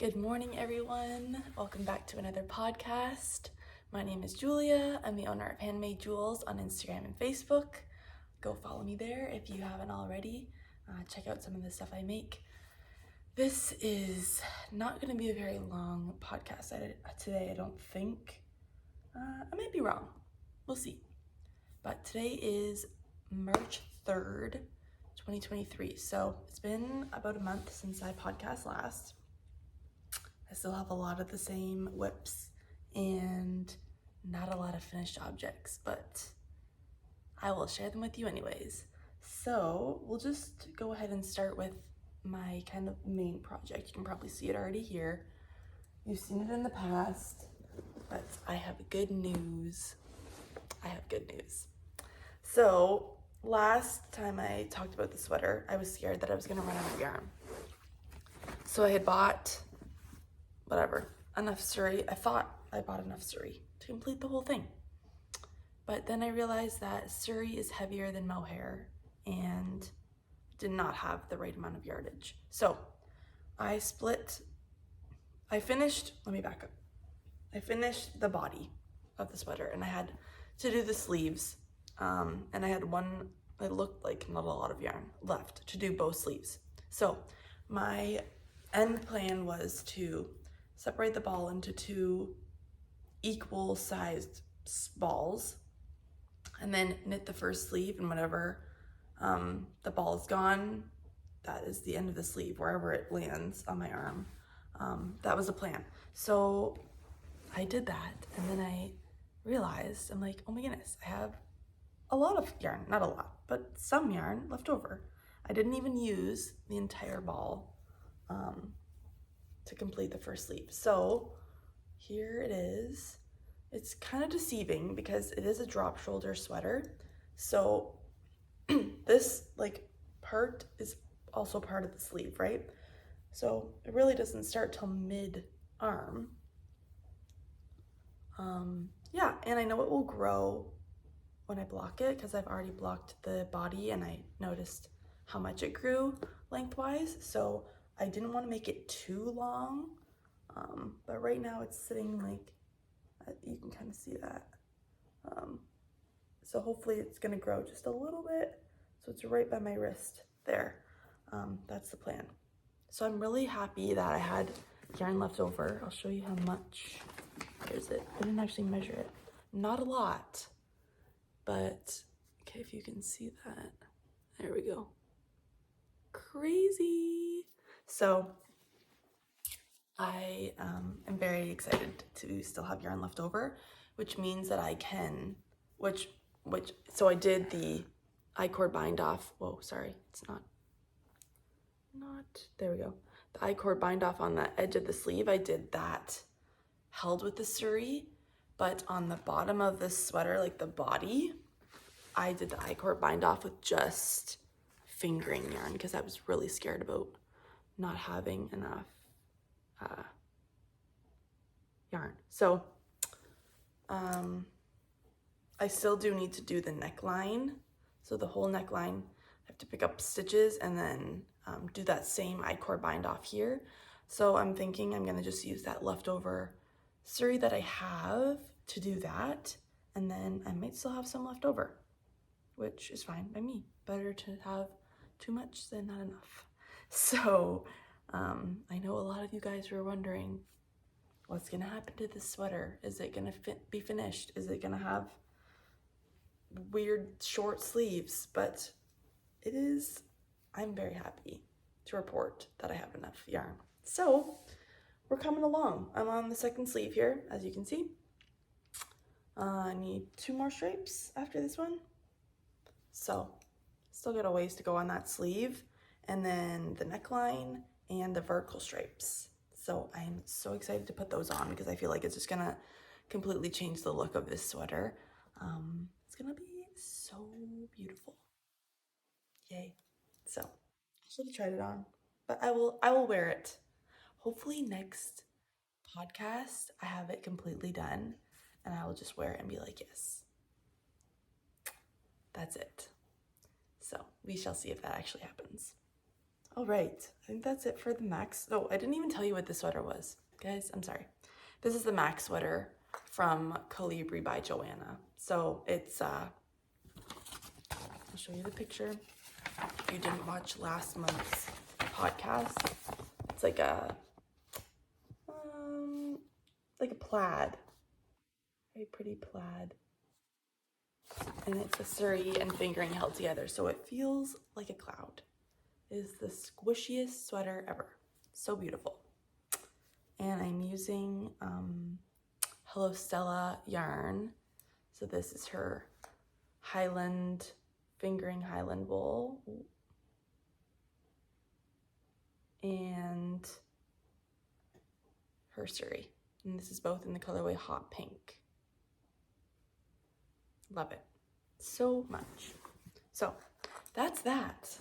Good morning, everyone. Welcome back to another podcast. My name is Julia. I'm the owner of Handmade Jules on Instagram and Facebook. Go follow me there if you haven't already. Check out some of the stuff I make. This is not going to be a very long podcast today, I don't think. I might be wrong. We'll see. But today is March 3rd, 2023. So it's been about a month since I podcast last. I still have a lot of the same whips and not a lot of finished objects, but I will share them with you anyways. So we'll just go ahead and start with my kind of main project. You can probably see it already here. You've seen it in the past, but I have good news. So last time I talked about the sweater, I was scared that I was gonna run out of yarn. So I had bought enough suri. I thought I bought enough suri to complete the whole thing. But then I realized that suri is heavier than mohair and did not have the right amount of yardage. So I finished the body of the sweater and I had to do the sleeves. And I had it looked like not a lot of yarn left to do both sleeves. So my end plan was to separate the ball into two equal sized balls and then knit the first sleeve, and whenever the ball is gone, that is the end of the sleeve, wherever it lands on my arm. That was the plan. So I did that, and then I realized, I'm like, oh my goodness, I have a lot of yarn, not a lot, but some yarn left over. I didn't even use the entire ball to complete the first sleeve. So here it is. It's kind of deceiving because it is a drop shoulder sweater. So this part is also part of the sleeve, right? So it really doesn't start till mid arm. Yeah, and I know it will grow when I block it because I've already blocked the body and I noticed how much it grew lengthwise. So I didn't want to make it too long, but right now it's sitting you can kind of see that. So hopefully it's going to grow just a little bit. So it's right by my wrist there. That's the plan. So I'm really happy that I had yarn left over. I'll show you how much. There's it. I didn't actually measure it. Not a lot, but okay, if you can see that. There we go. Crazy. So I am very excited to still have yarn left over, which means that I can, so I did the I-cord bind off. Whoa, sorry, it's not, there we go. The I-cord bind off on the edge of the sleeve, I did that held with the suri, but on the bottom of the sweater, like the body, I did the I-cord bind off with just fingering yarn because I was really scared about not having enough yarn. So I still do need to do the neckline. So the whole neckline, I have to pick up stitches and then do that same I-cord bind off here. So I'm thinking I'm gonna just use that leftover suri that I have to do that. And then I might still have some left over, which is fine by me. Better to have too much than not enough. So I know a lot of you guys were wondering what's gonna happen to this sweater. Is it gonna be finished? Is it gonna have weird short sleeves? But it is. I'm very happy to report that I have enough yarn. So we're coming along. I'm on the second sleeve here, as you can see. I need 2 more stripes after this one. So still got a ways to go on that sleeve, and then the neckline and the vertical stripes. So I'm so excited to put those on because I feel like it's just gonna completely change the look of this sweater. It's gonna be so beautiful. Yay. So I should have tried it on, but I will wear it. Hopefully next podcast I have it completely done and I will just wear it and be like, yes, that's it. So we shall see if that actually happens. All right, I think that's it for the Max. Oh, I didn't even tell you what this sweater was. Guys, I'm sorry. This is the Max sweater from Calibri by Joanna. So it's, I'll show you the picture. If you didn't watch last month's podcast, it's like a plaid, very pretty plaid. And it's a suri and fingering held together, so it feels like a cloud. It is the squishiest sweater ever. So beautiful. And I'm using Hello Stella yarn. So this is her Highland, fingering Highland wool. And her suri. And this is both in the colorway Hot Pink. Love it so much. So that's that.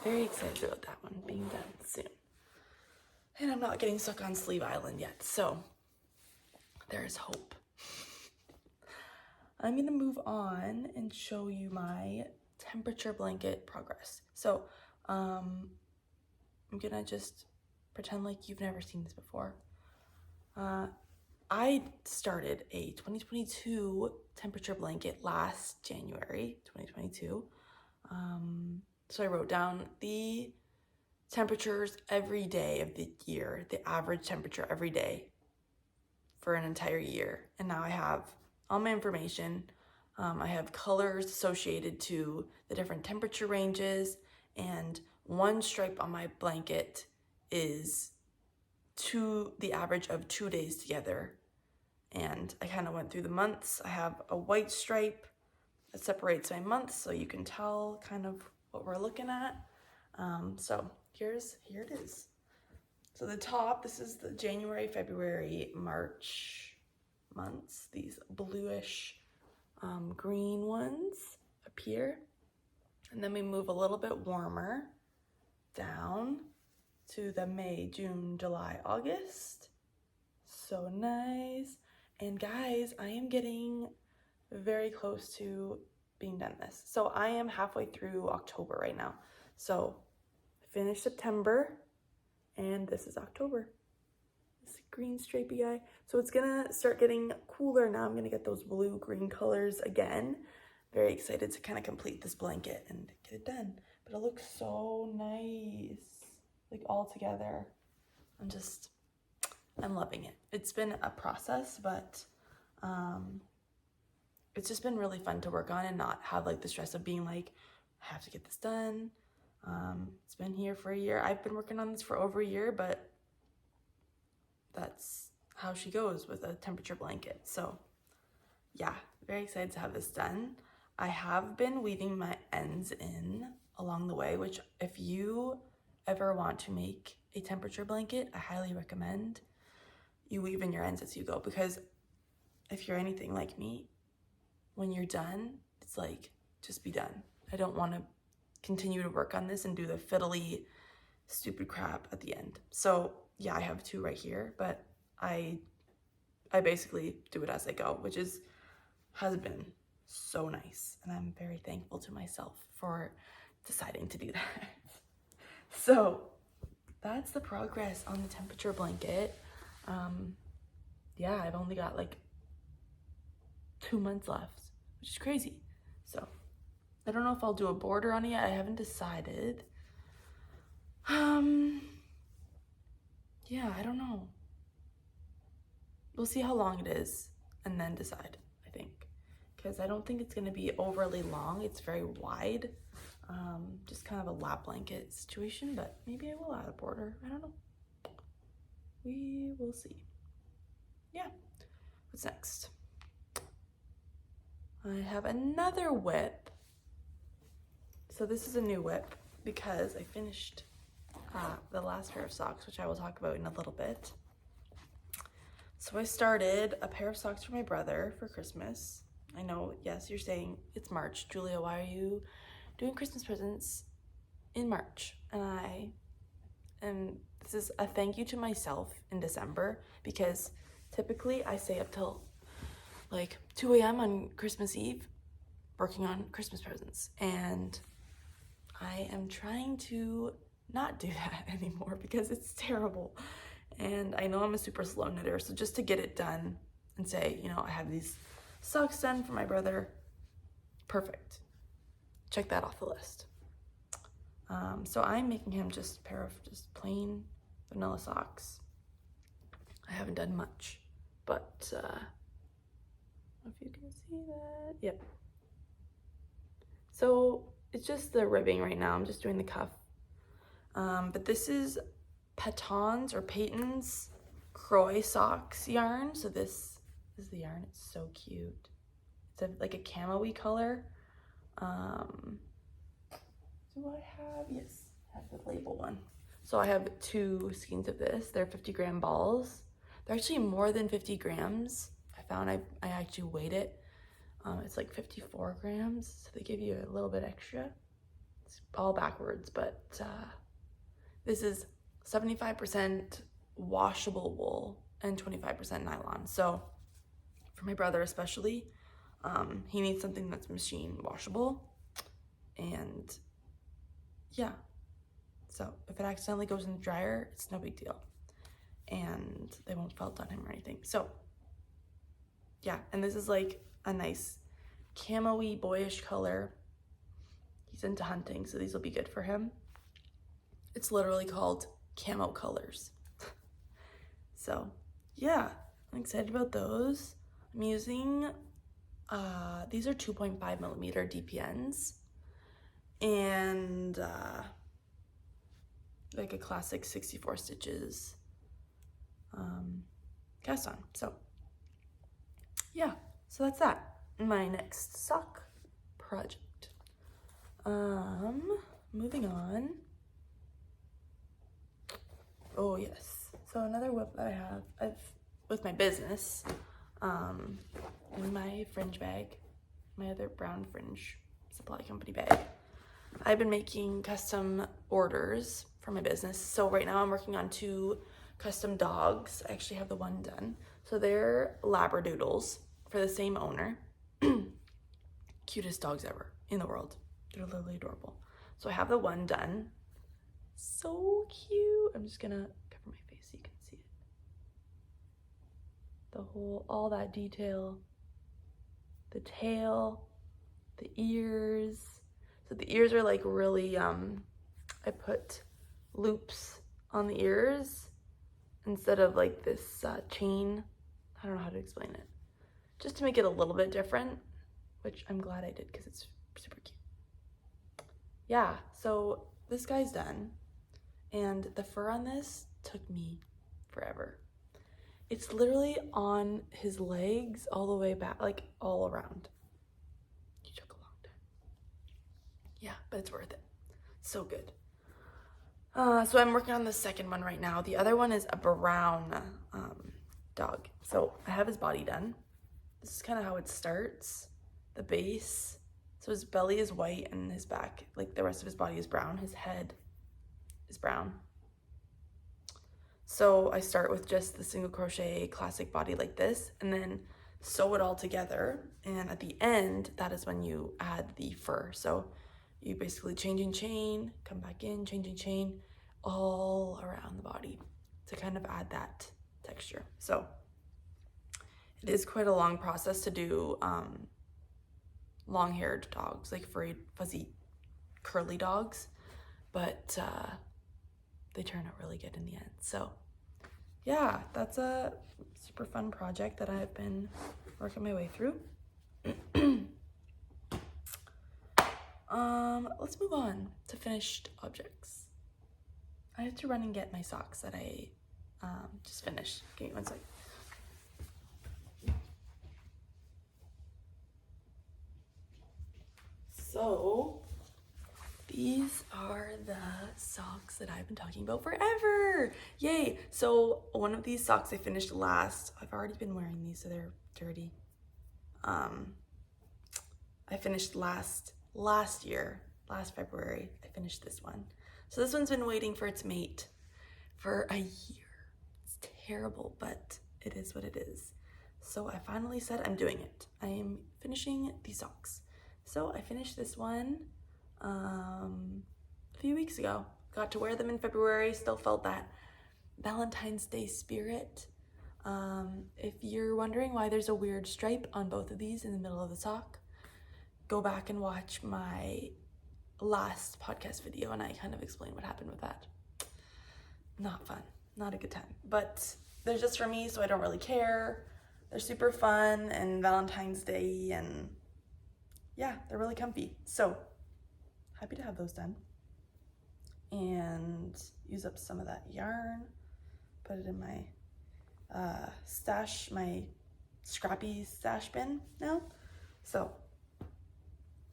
Very excited about that one being done soon. And I'm not getting stuck on Sleeve Island yet, so there is hope. I'm gonna move on and show you my temperature blanket progress. So I'm gonna just pretend like you've never seen this before. I started a 2022 temperature blanket last January 2022. So I wrote down the temperatures every day of the year, the average temperature every day for an entire year. And now I have all my information. I have colors associated to the different temperature ranges, and one stripe on my blanket is the average of 2 days together. And I kind of went through the months. I have a white stripe that separates my months, so you can tell kind of what we're looking at. So here it is. So the top, this is the January, February, March months. These bluish green ones up here. And then we move a little bit warmer down to the May, June, July, August. So nice. And guys, I am getting very close to being done this. So I am halfway through October right now. So I finished September and this is October. This green stripey guy. So it's gonna start getting cooler now. I'm gonna get those blue-green colors again. Very excited to kind of complete this blanket and get it done. But it looks so nice, like all together. I'm loving it. It's been a process, but it's just been really fun to work on and not have like the stress of being like, I have to get this done. It's been here for a year. I've been working on this for over a year, but that's how she goes with a temperature blanket. So yeah, very excited to have this done. I have been weaving my ends in along the way, which if you ever want to make a temperature blanket, I highly recommend you weave in your ends as you go, because if you're anything like me, when you're done, it's like, just be done. I don't want to continue to work on this and do the fiddly, stupid crap at the end. So yeah, I have two right here, but I basically do it as I go, which has been so nice. And I'm very thankful to myself for deciding to do that. So that's the progress on the temperature blanket. Yeah, I've only got like 2 months left, which is crazy. So I don't know if I'll do a border on it yet. I haven't decided. Yeah, I don't know. We'll see how long it is and then decide, I think. Because I don't think it's gonna be overly long. It's very wide. Just kind of a lap blanket situation, but maybe I will add a border. I don't know. We will see. Yeah, what's next? I have another whip. So this is a new whip because I finished the last pair of socks, which I will talk about in a little bit. So I started a pair of socks for my brother for Christmas. I know, yes, you're saying it's March. Julia, why are you doing Christmas presents in March? And this is a thank you to myself in December, because typically I stay up till like 2 a.m. on Christmas Eve working on Christmas presents, and I am trying to not do that anymore because it's terrible. And I know I'm a super slow knitter, so just to get it done and say, you know, I have these socks done for my brother, perfect. Check that off the list. So I'm making him just a pair of just plain vanilla socks. I haven't done much, but I don't know if you can see that. Yep. So it's just the ribbing right now. I'm just doing the cuff. But this is Peyton's Croy Socks yarn. So this is the yarn. It's so cute. It's like a camo-y color. Do I have? Yes, I have the label one. So I have 2 skeins of this. They're 50-gram balls. They're actually more than 50 grams. I found I actually weighed it. It's like 54 grams, so they give you a little bit extra. It's all backwards, but this is 75% washable wool and 25% nylon. So for my brother especially, he needs something that's machine washable. And yeah, so if it accidentally goes in the dryer, it's no big deal. And they won't felt on him or anything. So yeah, and this is like a nice camo-y boyish color. He's into hunting, so these will be good for him. It's literally called Camo Colors. So yeah, I'm excited about those. I'm using, these are 2.5 millimeter DPNs and like a classic 64 stitches cast on. So yeah, so that's that. My next sock project. Moving on. Oh yes. So another whip that I have, with my business, in my fringe bag, my other brown fringe supply company bag. I've been making custom orders for my business. So right now I'm working on 2 custom dogs. I actually have the one done. So they're Labradoodles for the same owner. Cutest dogs ever in the world. They're literally adorable. So I have the one done. So cute. I'm just gonna cover my face so you can see it. The whole, all that detail. The tail, the ears. So the ears are like really, I put loops on the ears instead of like this chain. I don't know how to explain it. Just to make it a little bit different, which I'm glad I did because it's super cute. Yeah, so this guy's done, and the fur on this took me forever. It's literally on his legs all the way back, like all around. He took a long time. Yeah, but it's worth it. So good. So I'm working on the second one right now. The other one is a brown dog. So I have his body done. This is kind of how it starts. The base. So his belly is white and his back, like the rest of his body is brown. His head is brown. So I start with just the single crochet classic body like this and then sew it all together. And at the end, that is when you add the fur. So you basically change and chain, come back in, change and chain all around the body to kind of add that texture. So it is quite a long process to do long-haired dogs, like furry, fuzzy, curly dogs, but they turn out really good in the end. So yeah, that's a super fun project that I've been working my way through. Let's move on to finished objects. I have to run and get my socks that I just finished. Give me one second. So these are the socks that I've been talking about forever. Yay! So one of these socks I finished last. I've already been wearing these, so they're dirty. I finished last year, last February, I finished this one. So this one's been waiting for its mate for a year. It's terrible, but it is what it is. So I finally said I'm doing it. I am finishing these socks. So I finished this one a few weeks ago, a got to wear them in February, still felt that Valentine's Day spirit. If you're wondering why there's a weird stripe on both of these in the middle of the sock, go back and watch my last podcast video and I kind of explain what happened with that. Not fun, not a good time, but they're just for me, so I don't really care. They're super fun and Valentine's Day, and yeah, they're really comfy. So happy to have those done and use up some of that yarn, put it in my stash, my scrappy stash bin now. So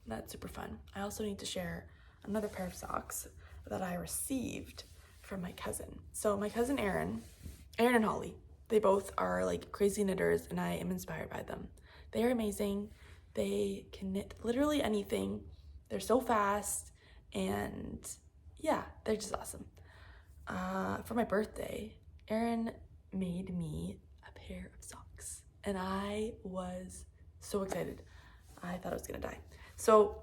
that's super fun. I also need to share another pair of socks that I received from my cousin. So my cousin Erin and Holly, they both are like crazy knitters and I am inspired by them. They are amazing. They can knit literally anything. They're so fast and yeah, they're just awesome. For my birthday, Erin made me a pair of socks and I was so excited. I thought I was gonna die. So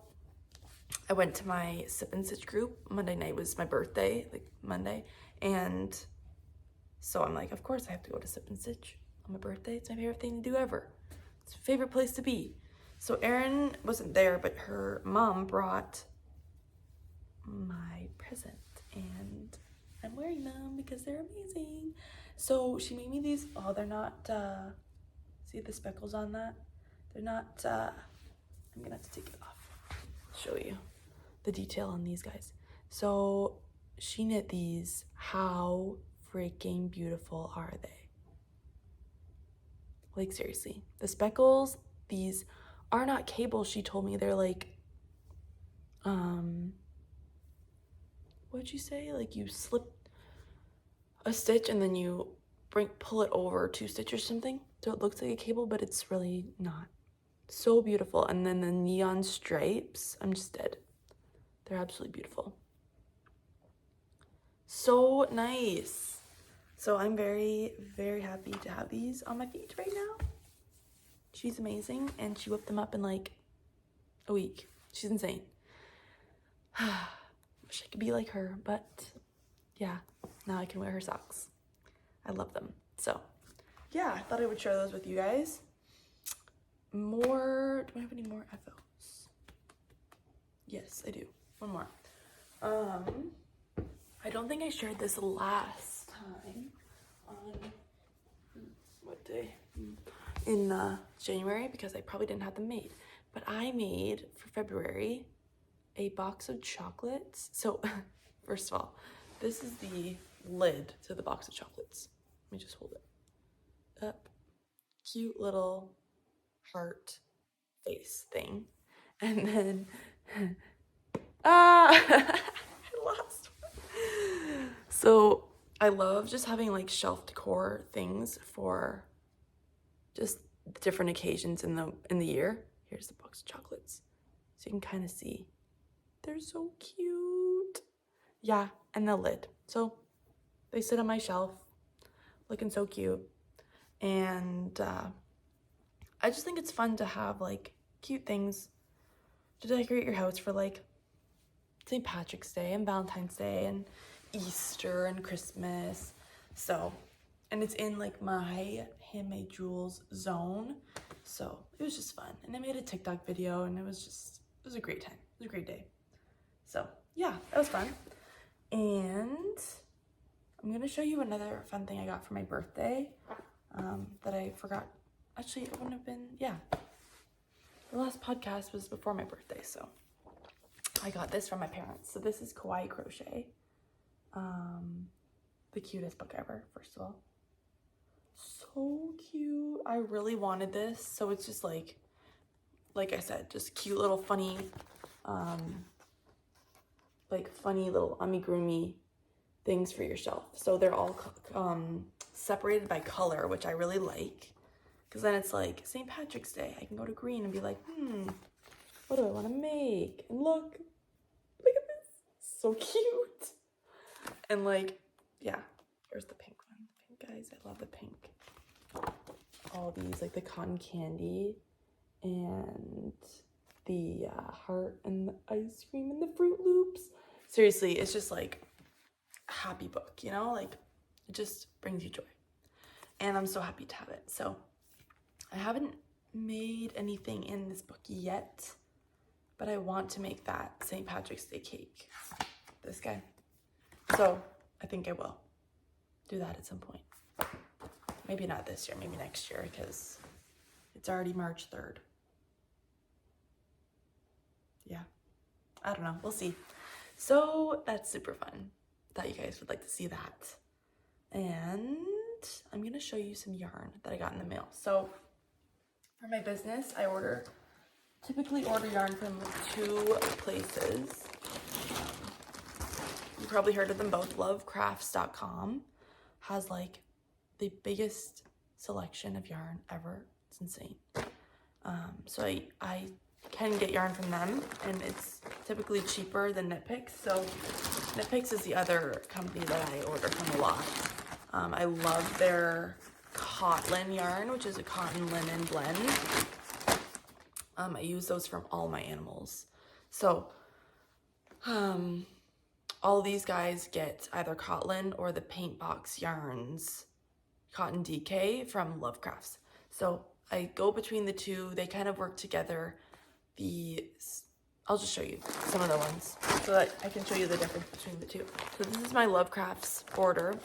I went to my Sip and Stitch group. Monday night was my birthday, like Monday. And so I'm like, of course I have to go to Sip and Stitch on my birthday. It's my favorite thing to do ever. It's my favorite place to be. So Erin wasn't there, but her mom brought my present and I'm wearing them because they're amazing. So she made me these, oh, they're not, see the speckles on that? They're not, I'm gonna have to take it off. Show you the detail on these guys. So she knit these. How freaking beautiful are they? Like seriously, the speckles, these are not cables. She told me they're like, what'd you say? Like you slip a stitch and then you pull it over 2 stitches or something. So it looks like a cable, but it's really not. So beautiful. And then the neon stripes, I'm just dead. They're absolutely beautiful. So nice. So I'm very, very happy to have these on my feet right now. She's amazing and she whipped them up in like a week. She's insane. Wish I could be like her, but yeah, now I can wear her socks. I love them. So yeah, I thought I would share those with you guys. More, do I have any more FOs? Yes, I do. One more. I don't think I shared this last time on, what day? In January, because I probably didn't have them made. But I made, for February, a box of chocolates. So, first of all, this is the lid to the box of chocolates. Let me just hold it up. Cute little heart face thing. And then, I lost one. So I love just having like shelf decor things for just different occasions in the year. Here's the box of chocolates. So you can kind of see. They're so cute. Yeah, and the lid. So they sit on my shelf looking so cute. And I just think it's fun to have like cute things to decorate your house for like St. Patrick's Day and Valentine's Day and Easter and Christmas. So, and it's in like my Handmade Jules zone. So it was just fun. And I made a TikTok video and it was a great time. It was a great day. So yeah, that was fun. And I'm gonna show you another fun thing I got for my birthday that I forgot. Actually, it wouldn't have been, yeah. The last podcast was before my birthday, so I got this from my parents. So this is Kawaii Crochet. The cutest book ever, first of all. So cute. I really wanted this. So it's just like I said, just cute little funny, like funny little amigurumi things for your shelf. So they're all separated by color, which I really like. Because then it's like St. Patrick's Day. I can go to green and be like, what do I want to make? And look at this. So cute. And like, yeah, here's the pink one. The pink, guys, I love the pink. All these, like the cotton candy and the heart and the ice cream and the Fruit Loops. Seriously, it's just like happy book, you know, like it just brings you joy. And I'm so happy to have it. So I haven't made anything in this book yet, but I want to make that St. Patrick's Day cake, this guy. So I think I will do that at some point. Maybe not this year, maybe next year, because it's already March 3rd. Yeah, I don't know, we'll see. So that's super fun. Thought you guys would like to see that. And I'm gonna show you some yarn that I got in the mail. So for my business, I typically order yarn from 2 places. You probably heard of them both. Lovecrafts.com has like the biggest selection of yarn ever. It's insane. So I can get yarn from them, and it's typically cheaper than Knit Picks. So Knit Picks is the other company that I order from a lot. I love their Cotton yarn, which is a cotton linen blend. I use those from all my animals. So all these guys get either Cotton or the Paint Box Yarns Cotton DK from Lovecrafts. So I go between the two. They kind of work together. I'll just show you some of the ones so that I can show you the difference between the two. So this is my Lovecrafts order,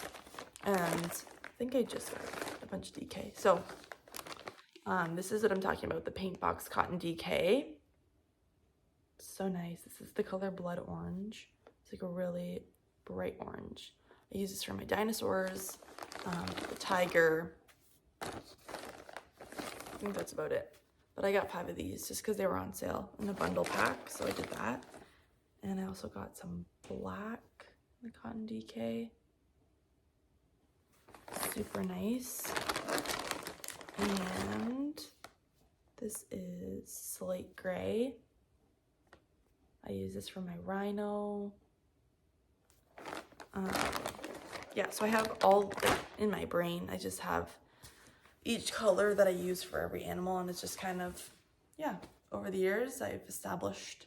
and I think I just got a bunch of DK. So this is what I'm talking about, the Paint Box Cotton DK. So nice. This is the color Blood Orange. It's like a really bright orange. I use this for my dinosaurs, the tiger. I think that's about it. But I got 5 of these just because they were on sale in a bundle pack, so I did that. And I also got some black, the Cotton DK. Super nice. And this is Slate Gray. I use this for my rhino. Yeah, so I have all in my brain. I just have each color that I use for every animal, and it's just kind of, yeah, over the years I've established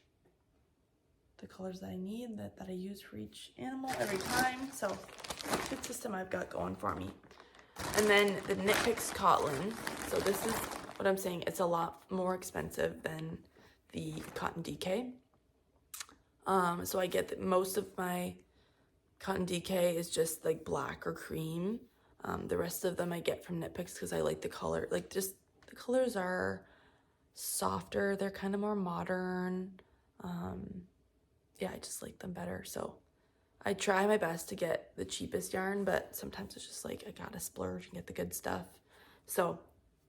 the colors that I need, that I use for each animal every time. So good system I've got going for me. And then the Knit Picks Cotton. So this is what I'm saying, it's a lot more expensive than the Cotton DK. So I get that most of my Cotton DK is just like black or cream. The rest of them I get from Knit Picks because I like the color. Like, just the colors are softer. They're kind of more modern. Yeah, I just like them better. So I try my best to get the cheapest yarn, but sometimes it's just like I gotta splurge and get the good stuff. So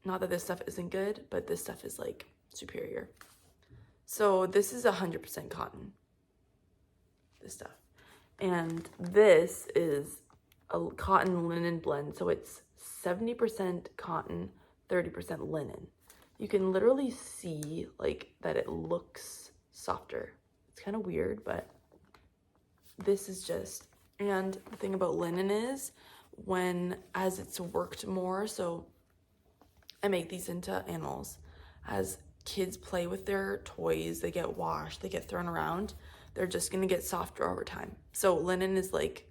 not that this stuff isn't good, but this stuff is like superior. So this is 100% cotton, this stuff. And this is a cotton linen blend. So it's 70% cotton, 30% linen. You can literally see like that it looks softer. It's kind of weird, but this is just, and the thing about linen is as it's worked more, so I make these into animals. As kids play with their toys, they get washed, they get thrown around, they're just gonna get softer over time. So linen is like,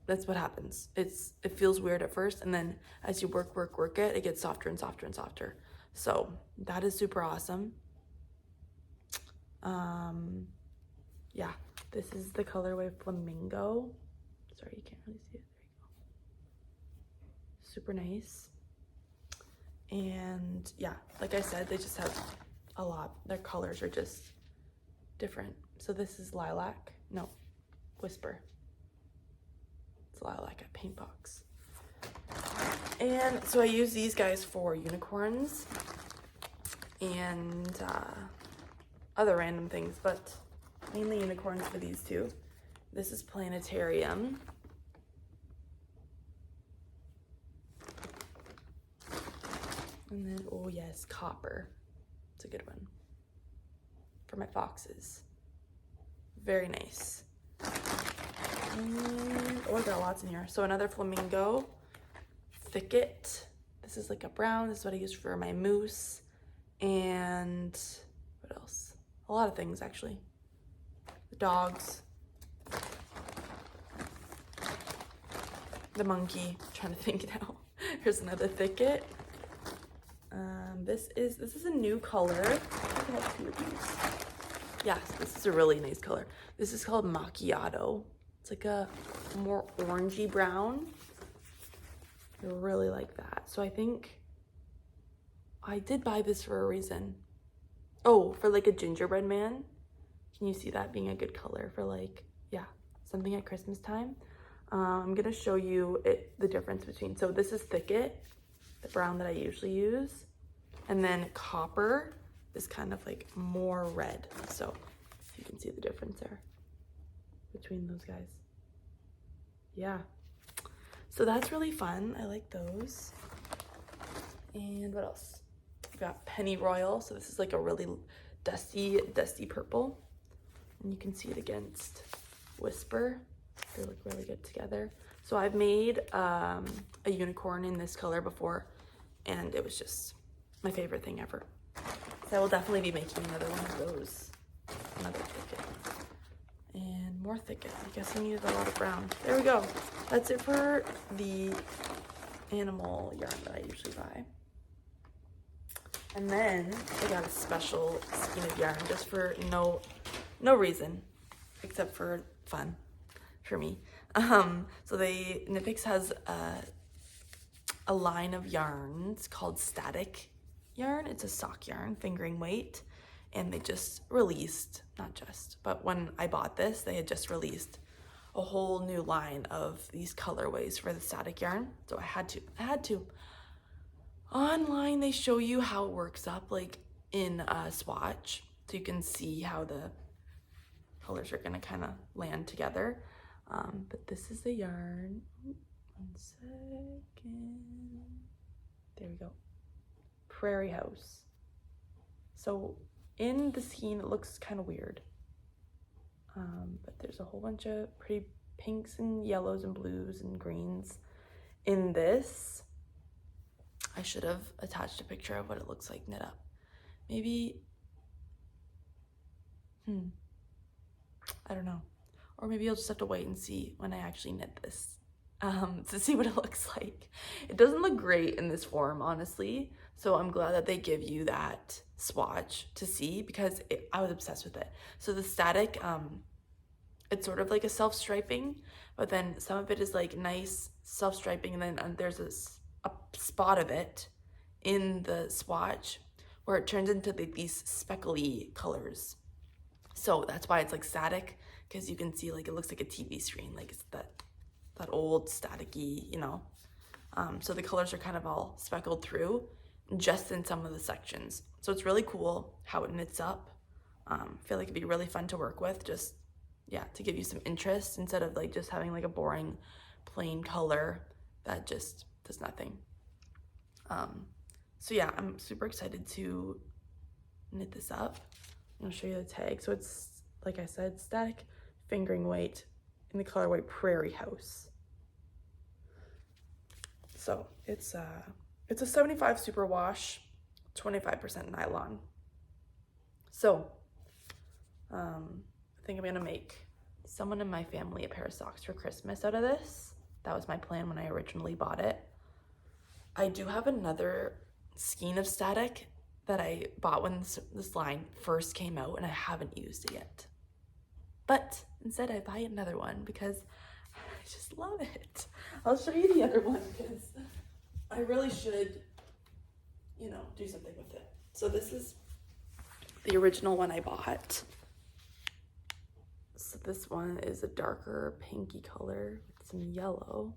that's what happens. It feels weird at first, and then as you work it, it gets softer and softer and softer. So that is super awesome. Yeah, this is the colorway Flamingo. Sorry, you can't really see it. There you go. Super nice. And yeah, like I said, they just have a lot. Their colors are just different. So this is Lilac. No, Whisper. It's Lilac at Paint Box. And so I use these guys for unicorns and other random things, but mainly unicorns for these two. This is Planetarium. And then, oh yes, Copper. It's a good one for my foxes. Very nice. And, oh, I got lots in here. So another Flamingo, Thicket. This is like a brown. This is what I use for my moose. And what else? A lot of things, actually. The dogs. the monkey. I'm trying to think now. Here's another thicket. This is a new color. I think I have 2 of these. Yes, this is a really nice color. This is called macchiato. It's like a more orangey brown. I really like that. So I think I did buy this for a reason. Oh, for like a gingerbread man. Can you see that being a good color for like, yeah, something at Christmas time? I'm gonna show you the difference between, so this is thicket, the brown that I usually use. And then copper is kind of like more red. So you can see the difference there between those guys. Yeah. So that's really fun. I like those. And what else? We've got Pennyroyal. So this is like a really dusty purple. And you can see it against Whisper. They look really good together. So I've made a unicorn in this color before, and it was just my favorite thing ever. So I will definitely be making another one of those. Another thicket. And more thicket. I guess I needed a lot of brown. There we go. That's it for the animal yarn that I usually buy. And then I got a special skein of yarn just for no reason except for fun for me. So Knitpicks has a line of yarns called Static yarn. It's a sock yarn, fingering weight, and they just released, not just, but when I bought this, they had just released a whole new line of these colorways for the static yarn. So I had to. Online, they show you how it works up, like in a swatch, so you can see how the colors are gonna kind of land together. But this is the yarn. 1 second. There we go. Prairie House. So in the skein, it looks kind of weird. But there's a whole bunch of pretty pinks and yellows and blues and greens in this. I should have attached a picture of what it looks like knit up. Maybe, I don't know. Or maybe I'll just have to wait and see when I actually knit this to see what it looks like. It doesn't look great in this form, honestly. So I'm glad that they give you that swatch to see, because I was obsessed with it. So the static, it's sort of like a self-striping, but then some of it is like nice self-striping, and then there's a spot of it in the swatch where it turns into these speckly colors. So that's why it's like static, because you can see like it looks like a TV screen, like it's that old staticky, you know. So the colors are kind of all speckled through just in some of the sections. So it's really cool how it knits up. I feel like it'd be really fun to work with, just, yeah, to give you some interest instead of like just having like a boring plain color that just does nothing. So yeah, I'm super excited to knit this up. I'm gonna show you the tag. So it's, like I said, static fingering weight in the colorway Prairie House. So it's a 75 superwash, 25% nylon. So I think I'm gonna make someone in my family a pair of socks for Christmas out of this. That was my plan when I originally bought it. I do have another skein of static that I bought when this line first came out, and I haven't used it yet. But instead I buy another one because I just love it. I'll show you the other one because I really should, you know, do something with it. So this is the original one I bought. So this one is a darker pinky color with some yellow.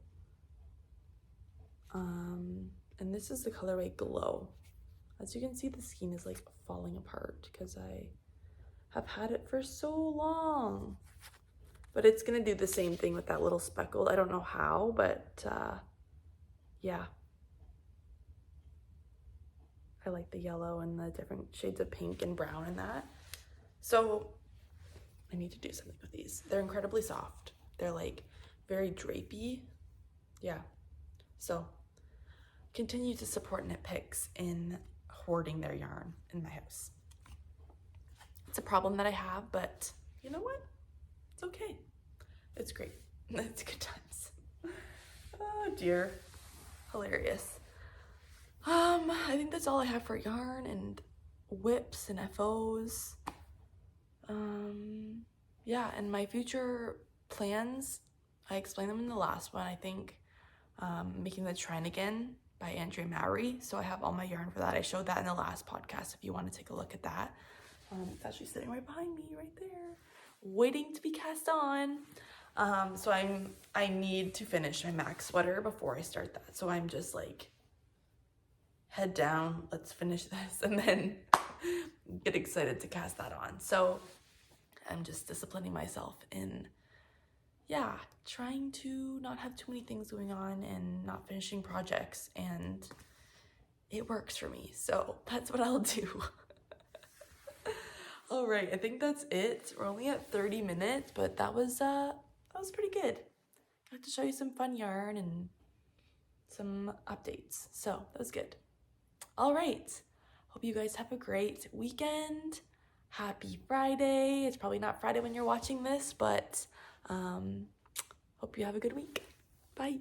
And this is the colorway Glow. As you can see, the skein is like falling apart because I have had it for so long. But it's gonna do the same thing with that little speckle. I don't know how, but yeah. I like the yellow and the different shades of pink and brown in that. So I need to do something with these. They're incredibly soft. They're like very drapey. Yeah. So continue to support Knitpicks in hoarding their yarn in my house. It's a problem that I have, but you know what? It's okay. It's great. It's good times. dear. Hilarious. I think that's all I have for yarn and whips and FOs. Yeah, and my future plans, I explained them in the last one, I think. Making the Trine Again by Andrea Mowry. So I have all my yarn for that. I showed that in the last podcast if you want to take a look at that. It's actually sitting right behind me, right there, waiting to be cast on. So I need to finish my Max sweater before I start that. So I'm just like, head down, let's finish this, and then get excited to cast that on. So I'm just disciplining myself in, yeah, trying to not have too many things going on and not finishing projects, and it works for me. So that's what I'll do. All right, I think that's it. We're only at 30 minutes, but that was pretty good. Got to show you some fun yarn and some updates. So that was good. All right. Hope you guys have a great weekend. Happy Friday. It's probably not Friday when you're watching this, but hope you have a good week. Bye.